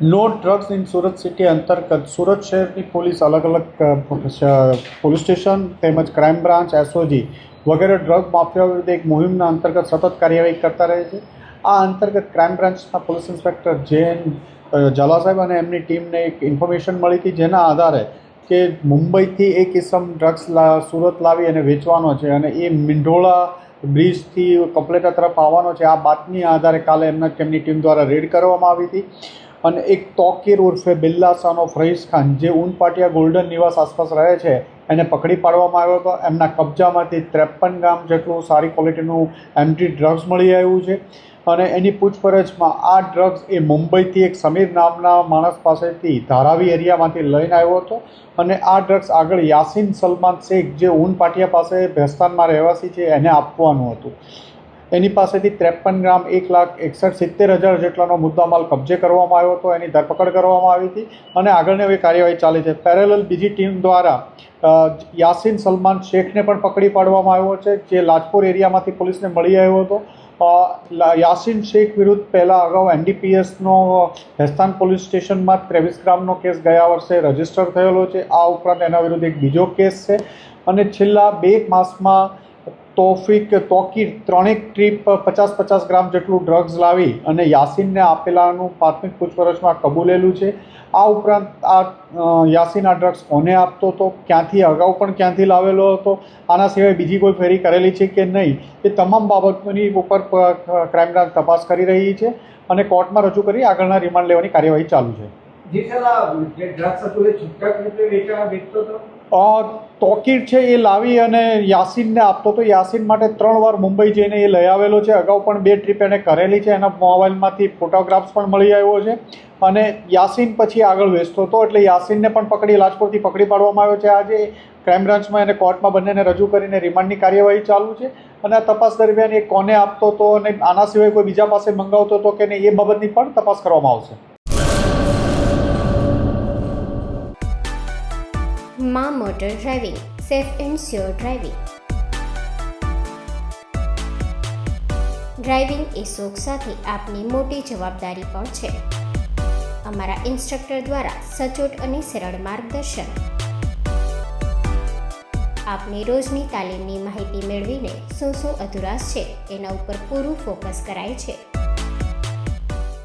No drugs in Surat city અંતર્ગત સુરત શહેરની police અલગ અલગ પોલીસ સ્ટેશન તેમજ ક્રાઇમ બ્રાન્ચ એસઓજી વગેરે ડ્રગ માફિયાઓ વિરુદ્ધ એક મુહિમના અંતર્ગત સતત કાર્યવાહી કરતા રહે છે. આ અંતર્ગત ક્રાઇમ બ્રાન્ચના પોલીસ ઇન્સ્પેક્ટર જૈન ઝાલા સાહેબ અને એમની ટીમને એક ઇન્ફોર્મેશન મળી હતી, જેના આધારે કે મુંબઈથી એક ઇસમ ડ્રગ્સ સુરત લાવી અને વેચવાનો છે અને એ મીંઢોળા બ્રિજથી કપલેટા તરફ આવવાનો છે. આ બાતમી આધારે કાલે તેમની ટીમ દ્વારા રેડ કરવામાં આવી હતી અને એક તોકીર ઉર્ફે બિલ્લા સન ઓફ રઈસ ખાન, જે ઊનપાટિયા ગોલ્ડન નિવાસ આસપાસ રહે છે, એને પકડી પાડવામાં આવ્યો હતો. એમના કબજામાંથી 53 ગ્રામ જેટલું સારી ક્વોલિટીનું એમટી ડ્રગ્સ મળી આવ્યું છે અને એની પૂછપરછમાં આ ડ્રગ્સ એ મુંબઈથી એક સમીર નામના માણસ પાસેથી ધારાવી એરિયામાંથી લઈને આવ્યો હતો અને આ ડ્રગ્સ આગળ યાસીન સલમાન શેખ, જે ઊનપાટિયા પાસે ભેસ્તાનમાં રહેવાસી છે, એને આપવાનું હતું. એની પાસેથી 53 ગ્રામ 1,61,70,000 જેટલાનો મુદ્દામાલ કબજે કરવામાં આવ્યો હતો. એની ધરપકડ કરવામાં આવી હતી અને આગળની હવે કાર્યવાહી ચાલી છે. પેરેલલ બીજી ટીમ દ્વારા યાસીન સલમાન શેખને પણ પકડી પાડવામાં આવ્યો છે, જે લાજપુર એરિયામાંથી પોલીસને મળી આવ્યો હતો. યાસીન શેખ વિરુદ્ધ પહેલાં અગાઉ એનડીપીએસનો ભેસ્તાન પોલીસ સ્ટેશનમાં 23 ગ્રામનો કેસ ગયા વર્ષે રજીસ્ટર થયેલો છે. આ ઉપરાંત એના વિરુદ્ધ એક બીજો કેસ છે અને છેલ્લા 2 માસમાં તોકીર 3 ટ્રીપ 50-50 ગ્રામ જેટલું ડ્રગ્સ લાવી અને યાસીનને આપેલાનું પ્રાથમિક પૂછપરછમાં કબૂલેલું છે. આ ઉપરાંત યાસીન આ ડ્રગ્સ કોને આપતો હતો, ક્યાંથી અગાઉ પણ ક્યાંથી લાવેલો હતો, આના સિવાય બીજી કોઈ ફેરી કરેલી છે કે નહીં, એ તમામ બાબતોની ઉપર ક્રાઇમ બ્રાન્ચ તપાસ કરી રહી છે અને કોર્ટમાં રજૂ કરી આગળના રિમાન્ડ લેવાની કાર્યવાહી ચાલુ છે. તોકીર છે એ લાવી અને યાસીનને આપતો હતો. યાસીન માટે 3 વાર મુંબઈ જઈને એ લઈ આવેલો છે. અગાઉ પણ 2 ટ્રીપ એને કરેલી છે. એના મોબાઈલમાંથી ફોટોગ્રાફ્સ પણ મળી આવ્યો છે અને યાસીન પછી આગળ વેચતો હતો. એટલે યાસીનને પણ લાજપુરથી પકડી પાડવામાં આવ્યો છે. આજે ક્રાઇમ બ્રાન્ચમાં એને કોર્ટમાં બંનેને રજૂ કરીને રિમાન્ડની કાર્યવાહી ચાલુ છે અને આ તપાસ દરમિયાન એ કોને આપતો હતો અને આના સિવાય કોઈ બીજા પાસે મંગાવતો હતો કે નહીં, એ બાબતની પણ તપાસ કરવામાં આવશે. માં motor driving, safe and sure driving. Driving એ શોખ સાથે આપની મોટી જવાબદારી પણ છે. અમારા ઇન્સ્ટ્રક્ટર દ્વારા સચોટ અને સરળ માર્ગદર્શન. આપની રોજની તાલીમની માહિતી મેળવીને શું અધુરાશ છે એના ઉપર પૂરું ફોકસ કરાય છે.